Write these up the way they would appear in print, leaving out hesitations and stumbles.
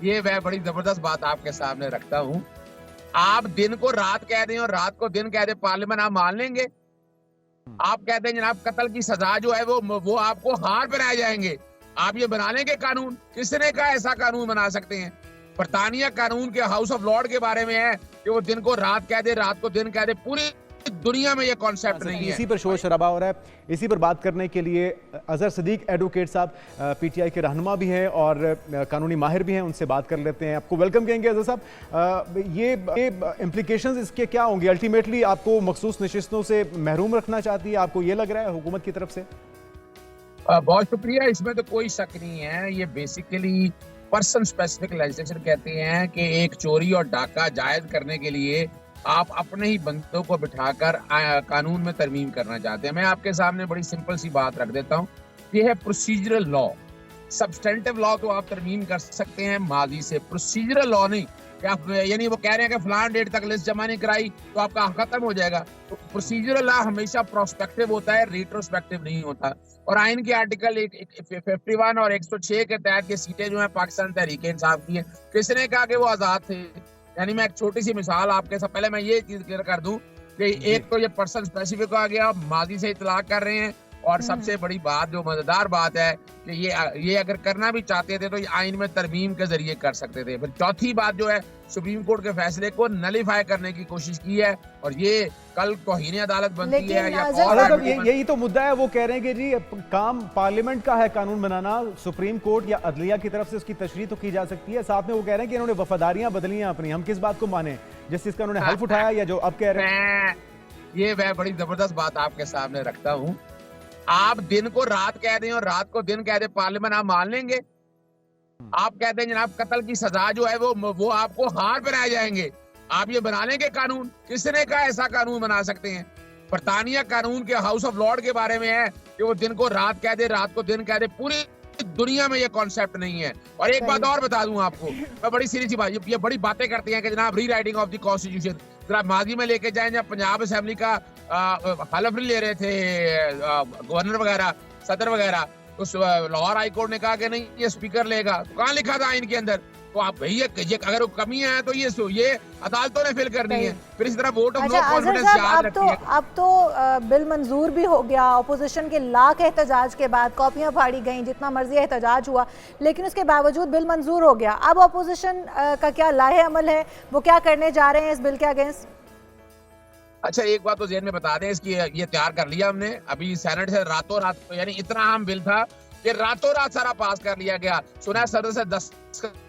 ये मैं बड़ी जबरदस्त बात आपके सामने रखता हूँ। आप दिन को रात कह दें और रात को दिन कह दें, पार्लियामेंट आप मान लेंगे? आप कहते हैं जनाब कत्ल की सजा जो है वो आपको हार बनाए जाएंगे। आप ये बना लेंगे कानून? किसने कहा ऐसा कानून बना सकते हैं? बरतानिया कानून के हाउस ऑफ लॉर्ड के बारे में है कि वो दिन को रात कह दे, रात को दिन कह दे। पूरी दुनिया में ये कॉन्सेप्ट नहीं है। इसी पर शोर शराबा हो रहा है। इसी पर बात करने के लिए अजहर सिद्दीक एडवोकेट साहब पीटीआई के रहनुमा भी हैं और कानूनी माहिर भी हैं, उनसे बात कर लेते हैं। आपको वेलकम कहेंगे अजहर साहब। ये इम्प्लीकेशंस इसके क्या होंगे? अल्टीमेटली आपको मखसूस नशिस्तों से महरूम रखना चाहती है, आपको ये लग रहा है हुकूमत की तरफ से? बहुत शुक्रिया, इसमें तो कोई शक नहीं है। ये बेसिकली पर्सन स्पेसिफिक लेजिस्लेशन कहते हैं कि एक चोरी और डाका जायज करने के लिए आप अपने ही बंदों को बिठाकर कानून में तरमीम करना चाहते हैं। मैं आपके सामने बड़ी सिंपल सी बात रख देता हूँ। ये है प्रोसीजरल लॉ। सब्सटेंटिव लॉ तो आप तरमीम कर सकते हैं माजी से, प्रोसीजरल लॉ नहीं। यानी वो कह रहे हैं कि फलान डेट तक लिस्ट जमा नहीं कराई तो आपका खत्म हो जाएगा। तो प्रोसीजरल लॉ हमेशा प्रोस्पेक्टिव होता है, रिट्रोस्पेक्टिव नहीं होता। और आइन के आर्टिकल 51 और 106 के तहत ये सीटें जो है पाकिस्तान तहरीक इंसाफ की है। किसने कहा कि वो आजाद थे? यानी मैं एक छोटी सी मिसाल आपके साथ, पहले मैं ये चीज क्लियर कर दूं कि एक तो ये पर्सन स्पेसिफिक आ गया, माजी से इतलाक कर रहे हैं। और सबसे बड़ी बात, जो मजेदार बात है कि ये अगर करना भी चाहते थे तो ये आइन में तरमीम के जरिए कर सकते थे। फिर चौथी बात जो है, सुप्रीम कोर्ट के फैसले को नलीफाई करने की कोशिश की है और ये कल तौहीन अदालत बनती है या और यही तो मुद्दा है। वो कह रहे हैं कि जी काम पार्लियामेंट का है कानून बनाना, सुप्रीम कोर्ट या अदलिया की तरफ से उसकी तशरीह तो की जा सकती है। साथ में वो कह रहे हैं कि इन्होंने वफादारियां बदली हैं अपनी। हम किस बात को माने, जिस चीज का उन्होंने हल्फ उठाया या जो अब कह रहे हैं? ये मैं बड़ी जबरदस्त बात आपके सामने रखता हूँ। आप दिन को रात कह दें और रात को दिन कह दें, पार्लियामेंट आप मान लेंगे? आप कहते हैं जनाब कत्ल की सजा जो है वो आपको हार बनाए जाएंगे। आप ये बना लेंगे कानून? किसने कहा ऐसा कानून बना सकते हैं? बरतानिया कानून के हाउस ऑफ लॉर्ड के बारे में है कि वो दिन को रात कह दे, रात को दिन कह दे। पूरी दुनिया में ये कॉन्सेप्ट नहीं है। और एक बात और बता दूं आपको, मैं बड़ी सीरियस बात, ये बड़ी बातें करती हैं कि जनाब री राइटिंग ऑफ द कॉन्स्टिट्यूशन। जरा माजी में लेके जाएं, जब पंजाब असेंबली का हलफ ले रहे थे गवर्नर वगैरह, सदर वगैरह, तो लाहौर हाई कोर्ट ने कहा कि नहीं ये स्पीकर लेगा। तो कहाँ लिखा था आइन के अंदर? तो आप भैया अगर कमियां हैं तो ये अदालतों ने फिल करनी है। फिर इस तरह वोट ऑफ नो कॉन्फिडेंस याद रखिए। अब तो बिल मंजूर भी हो गया। अपोजिशन के लाख एहतजाज के बाद कॉपियां फाड़ी गई, जितना मर्जी एहतजाज हुआ, लेकिन उसके बावजूद बिल मंजूर हो गया। अब अपोजिशन का क्या लाहे अमल है, वो क्या करने जा रहे हैं इस बिल के अगेंस्ट? अच्छा, एक बात तो जेहन में बता दें, इसकी ये तैयार कर लिया हमने अभी सेनेट से रातों रात। यानी इतना अहम बिल था कि रातों रात सारा पास कर लिया गया। सुना सदर से 10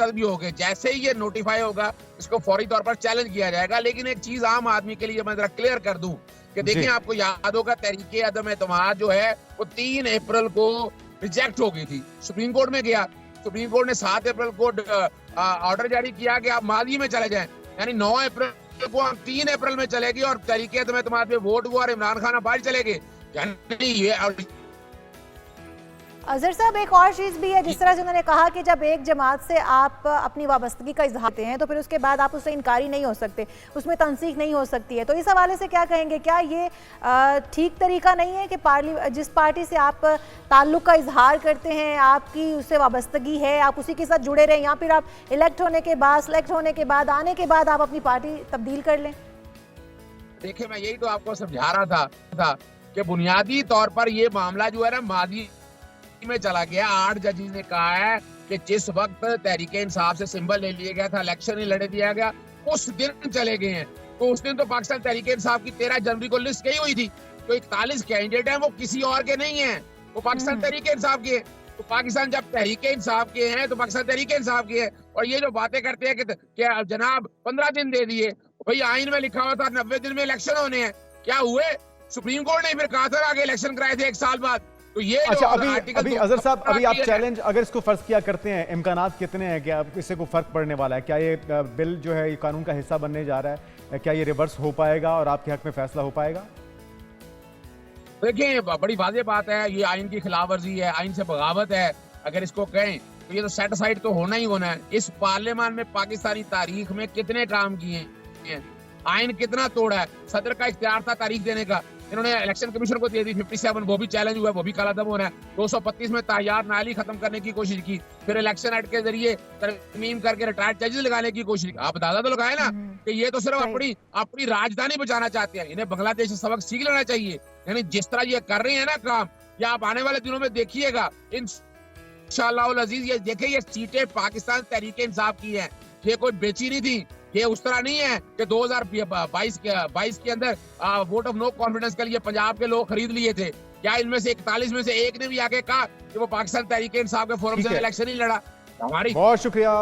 भी हो गए। जैसे ही ये नोटिफाई होगा इसको फौरी तौर पर चैलेंज किया जाएगा। लेकिन एक चीज आम आदमी के लिए मैं जरा क्लियर कर दूं कि देखिए, आपको याद होगा तहरीके अदम एतमाद जो है वो 3 अप्रैल को रिजेक्ट हो गई थी, सुप्रीम कोर्ट में गया। सुप्रीम कोर्ट ने 7 अप्रैल को ऑर्डर जारी किया कि आप माजी में चले जाएं। यानी 9 अप्रैल को हम 3 अप्रैल में चलेगी और तहरीके अदम एतमाद पे वोट हुआ और इमरान खान बाहर चले गए। यानी ये अजहर साहब, एक और चीज़ भी है, जिस तरह से उन्होंने कहा कि जब एक जमात से आप अपनी वाबस्तगी का इजहार करते हैं तो फिर उसके बाद आप उससे इनकारी नहीं हो सकते, उसमें तनसीख नहीं हो सकती है। तो इस हवाले से क्या कहेंगे? क्या ये ठीक तरीका नहीं है कि जिस पार्टी से आप ताल्लुक़ का इजहार करते हैं, आपकी उससे वाबस्तगी है, आप उसी के साथ जुड़े रहें, या फिर आप इलेक्ट होने के बाद, सेलेक्ट होने के बाद, आने के बाद आप अपनी पार्टी तब्दील कर लें? देखिए, मैं यही तो आपको समझा रहा था कि बुनियादी तौर पर ये मामला जो है ना माजी में चला गया। 8 जजेस ने कहा है कि जिस वक्त तहरीके इंसाफ से सिंबल ले लिया गया था, इलेक्शन ही लड़े दिया गया, उस दिन चले गए हैं। तो उस दिन तो पाकिस्तान तहरीके इंसाफ की 13 जनवरी को लिस्ट गई हुई थी। तो 41 कैंडिडेट हैं, वो किसी और के नहीं है, वो पाकिस्तान तहरीके इंसाफ के। तो पाकिस्तान जब तहरीके इंसाफ के हैं तो पाकिस्तान तहरीके इंसाफ के है। और ये जो बातें करते हैं कि जनाब 15 दिन दे दिए, भाई आइन में लिखा हुआ था 90 दिन में इलेक्शन होने हैं। क्या हुए? सुप्रीम कोर्ट ने फिर कहा था आगे इलेक्शन कराए थे 1 साल बाद। तो ये अच्छा, अभी अजहर साहब, अभी आप चैलेंज अगर इसको फर्ज किया करते हैं, इम्कानात कितने हैं कि आप इससे कोई फर्क पड़ने वाला है? क्या ये बिल जो है ये कानून का हिस्सा बनने जा रहा है? क्या ये रिवर्स हो पाएगा और आपके हक में फैसला हो पाएगा? देखिए, बड़ी वाज़ेह बात है, ये आइन की खिलाफ वर्जी है, आइन से बगावत है। अगर इसको कहें तो ये तो सेट साइड तो होना ही होना है। इस पार्लियामेंट में पाकिस्तानी तारीख में कितने काम किए हैं, आइन कितना तोड़ा है। सदर का इख्तियार था तारीख देने का, इन्होंने इलेक्शन कमीशन को दे दी 57, वो भी चैलेंज हुआ, वो भी काला दम होना है। 235 में तैयार नाली खत्म करने की कोशिश की, फिर इलेक्शन एक्ट के जरिए तरमीम करके रिटायर्ड जजेस लगाने की कोशिश की। आप दादा तो लगाए ना कि ये तो सिर्फ अपनी राजधानी बचाना चाहते हैं, इन्हें बांग्लादेश से सबक सीख लेना चाहिए। यानी जिस तरह ये कर रहे हैं ना काम, या आप आने वाले दिनों में देखिएगा इंशाअल्लाह अजीज, ये देखिए ये सीटें पाकिस्तान तहरीके इंसाफ की हैं, ये कोई बेची नहीं थी। ये उस तरह नहीं है कि 2022 के अंदर वोट ऑफ नो कॉन्फिडेंस के लिए पंजाब के लोग खरीद लिए थे। क्या इनमें से 41 में से एक ने भी आके कहा कि वो पाकिस्तान तहरीके इंसाफ के फोरम से इलेक्शन ही लड़ा? हमारी बहुत शुक्रिया